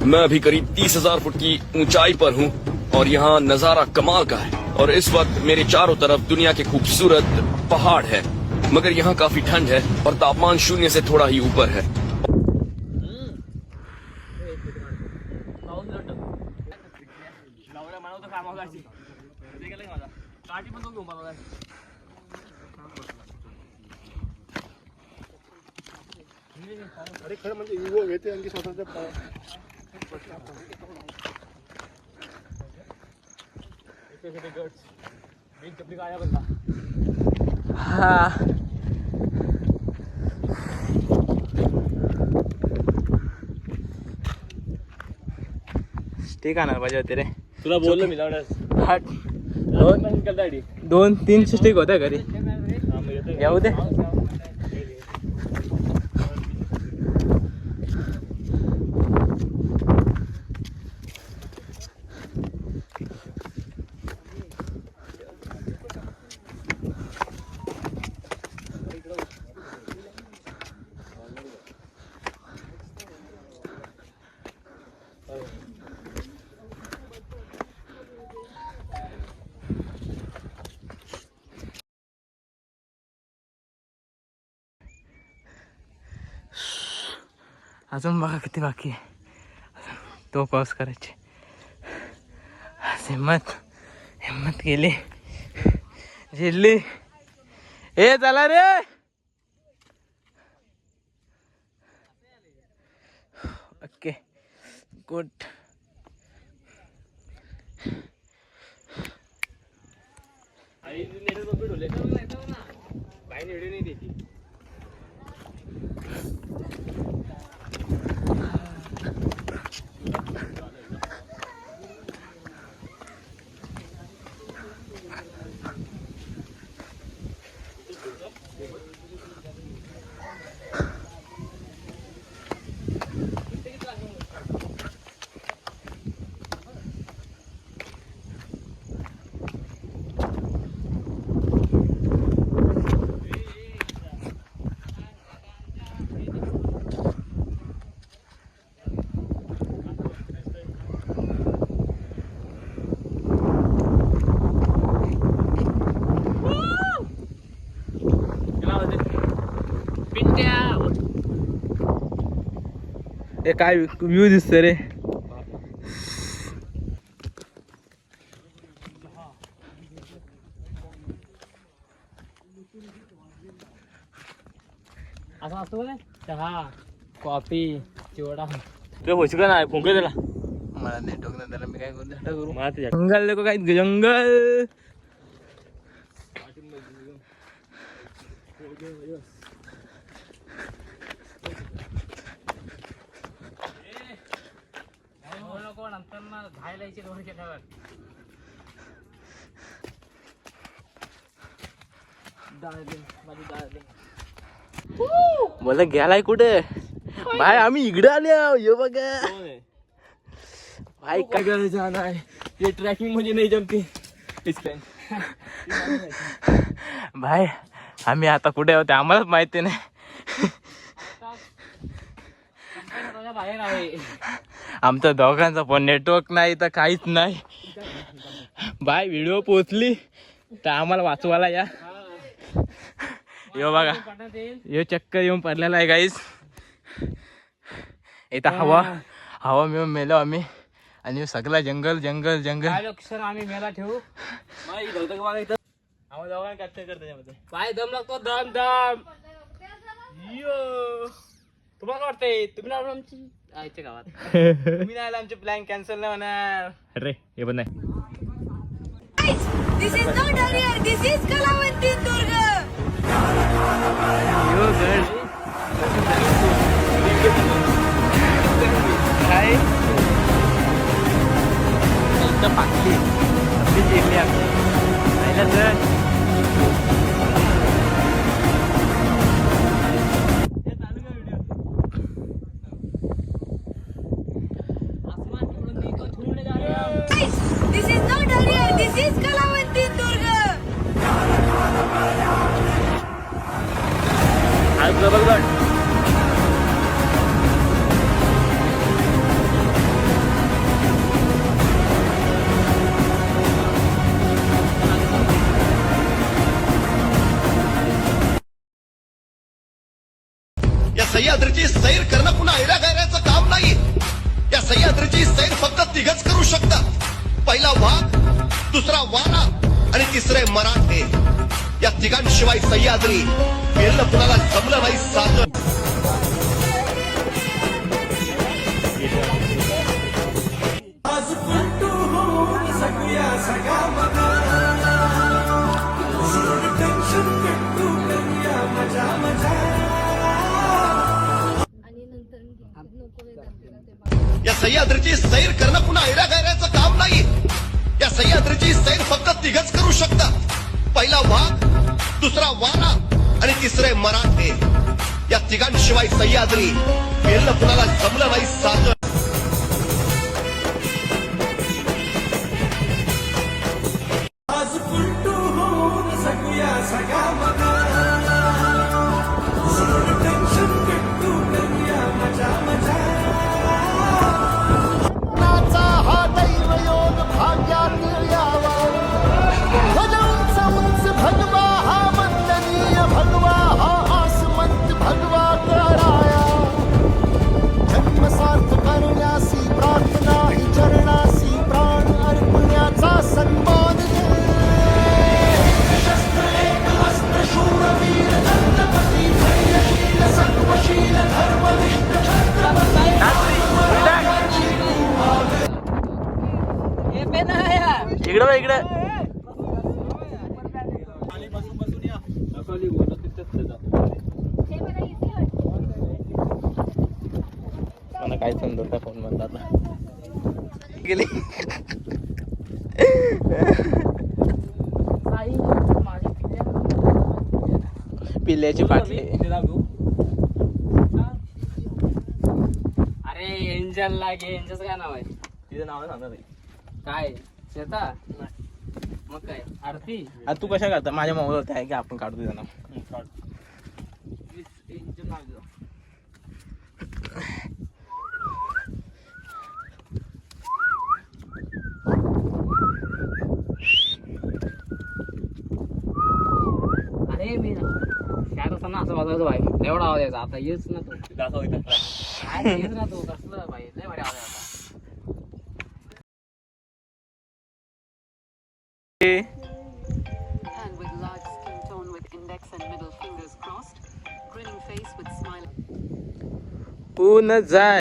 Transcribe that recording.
मैं अभी करीब 30,000 फुट की ऊंचाई पर हूँ और यहाँ नजारा कमाल का है। और इस वक्त मेरे चारों तरफ दुनिया के खूबसूरत पहाड़ है, मगर यहाँ काफी ठंड है और तापमान 0 से थोड़ा ही ऊपर है। अरे खरं म्हणजे इगो घेते आणखी स्वतःच्या स्टिक आणायला पाहिजे होते रे. तुला बोललो मी लावण्यास. 2-3 स्टिक होत्या घरी. येऊ दे. अजून बघा किती बाकी आहे. तो क्रॉस करायचे. हिम्मत गेली, झेलली. ए चला रे. Okay good. हे काय व्ह्यू दिसतं रे. असं असतो का चहा कॉफी चिवडा. तुला पोचू का नाही फोन त्याला. मला नेटवर्क नाही त्याला. मी काय करू. जंगल देखो काय जंगल. मला गेलाय कुठे भाई. आम्ही इकडे आले बघा भाई. काय करायचं नाही. ये ट्रॅकिंग म्हणजे नाही जमते भाई. आम्ही आता कुठे होते आम्हालाच माहिती नाही. बाहेर आहे. आमच्या दोघांचा पण नेटवर्क नाही तर काहीच नाही भाई. व्हिडिओ पोचली तर आम्हाला वाचवायला या. यो बघा यो चक्कर येऊन पडलेला आहे गाईस. इथं हवा मिळून मेलो आम्ही. आणि सगळा जंगल जंगल जंगल. आम्ही मेला ठेवू. पाय दम लागतो. दम दम. तुम्हाला वाटतंय तुम्ही लावलं आमची आईच्या गावात. तुम्ही नाही आला आमचे प्लॅन कॅन्सल नाही होणार. अरे हे पण नाही. This is not Harrier, this is Kalawanti Durga. यो गड काय एकदम पाकली आपली जिंकली आम्ही. पाहिलं तर This is not Harrier, this is Kalawanti Durga. आज प्रबलगड. सह्याद्रीची सैर करणं पुन्हा ऐरागैऱ्याचं काम नाही. या सह्याद्रीची सैर फक्त तिघच करू शकतात. पहिला वाघ, दुसरा वारा आणि तिसरे मराठे. या तिघांशिवाय सह्याद्री पेरणं कुणाला जमलं नाही साधं. या सह्याद्रीची सैर करणं पुन्हा ऐरागैऱ्याचं काम नाही. या सह्याद्रीची सैर फक्त तिघच करू शकतात. पहिला वाघ, दुसरा वारा आणि तिसरे मराठे. या तिघांशिवाय सह्याद्री पेरणं कुणाला जमलं नाही साधं. इकडे बघ, इकडे मला काय समजत फोन मध्ये आता गेली. पिल्ल्याची पाटली. अरे एंजल लागे, एंजलचं काय नाव आहे? तिचं नाव सांगत काय श्वेता? मग काय आरती? तू कशा करता? माझ्या मोबाईलवरती आहे की आपण काढतो तिचं नाव. एंजल नाव दिलं. अरे मी काय असताना असं वाजवायचं भाई, एवढा आवाज यायचा. आता येच ना तू, काय येच ना तू, कसलं भाई, लय भारी आवाज आहे आता. And with large skin tone with index and middle fingers crossed, grinning face with smile. ऊन जाय